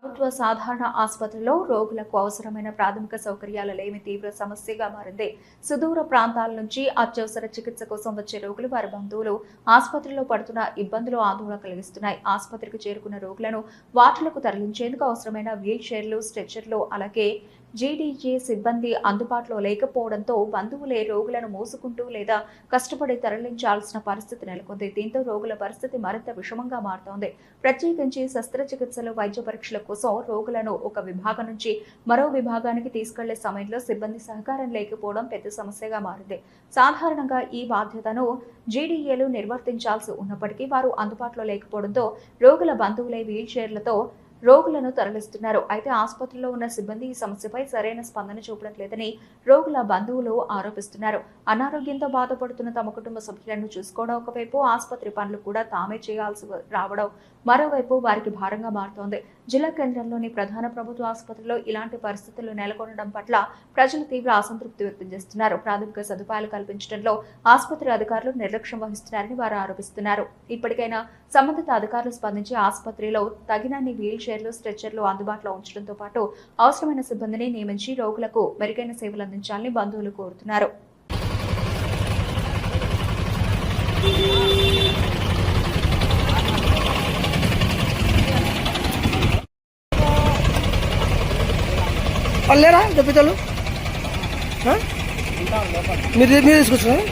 ప్రభుత్వ సాధారణ ఆసుపత్రిలో రోగులకు అవసరమైన ప్రాథమిక సౌకర్యాలు లేమి తీవ్ర సమస్యగా మారింది. సుదూర ప్రాంతాల నుంచి అత్యవసర చికిత్స కోసం వచ్చే రోగులు వారి బంధువులు ఆసుపత్రిలో పడుతున్న ఇబ్బందులు ఆందోళన కలిగిస్తున్నాయి. ఆసుపత్రికి చేరుకున్న రోగులను వార్డులకు తరలించేందుకు అవసరమైన వీల్ చైర్లు, స్ట్రెచ్చర్లు, అలాగే జీడీజే సిబ్బంది అందుబాటులో లేకపోవడంతో బంధువులే రోగులను మోసుకుంటూ లేదా కష్టపడి తరలించాల్సిన పరిస్థితి నెలకొంది. దీంతో రోగుల పరిస్థితి మరింత విషమంగా మారుతోంది. ప్రత్యేకించి శస్త్రచికిత్సలు, వైద్య పరీక్షల కోసం రోగులను ఒక విభాగం నుంచి మరో విభాగానికి తీసుకెళ్లే సమయంలో సిబ్బంది సహకారం లేకపోవడం పెద్ద సమస్యగా మారింది. సాధారణంగా ఈ బాధ్యతను జీడీఏలు నిర్వర్తించాల్సి ఉన్నప్పటికీ వారు అందుబాటులో లేకపోవడంతో రోగుల బంధువులే వీల్ చైర్లతో రోగులను తరలిస్తున్నారు. అయితే ఆసుపత్రిలో ఉన్న సిబ్బంది ఈ సమస్యపై సరైన స్పందన చూపడం లేదని రోగుల బంధువులు ఆరోపిస్తున్నారు. అనారోగ్యంతో బాధపడుతున్న తమ కుటుంబ సభ్యులను చూసుకోవడం ఒకవైపు, ఆసుపత్రి పనులు కూడా తామే చేయాల్సి రావడం మరోవైపు వారికి భారంగా మారుతోంది. జిల్లా కేంద్రంలోని ప్రధాన ప్రభుత్వ ఆసుపత్రిలో ఇలాంటి పరిస్థితులు నెలకొనడం పట్ల ప్రజలు తీవ్ర అసంతృప్తి వ్యక్తం చేస్తున్నారు. ప్రాథమిక సదుపాయాలు కల్పించడంలో ఆసుపత్రి అధికారులు నిర్లక్ష్యం వహిస్తున్నారని వారు ఆరోపిస్తున్నారు. ఇప్పటికైనా సంబంధిత అధికారులు స్పందించి ఆసుపత్రిలో తగినన్ని వీల్ చైర్లు, స్ట్రెచ్చర్లు అందుబాటులో ఉంచడంతో పాటు అవసరమైన సిబ్బందిని నియమించి రోగులకు మెరుగైన సేవలు అందించాలని బంధువులు కోరుతున్నారు. పర్లేరా చెప్పితలు మీరు తీసుకొచ్చారా?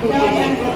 Thank you.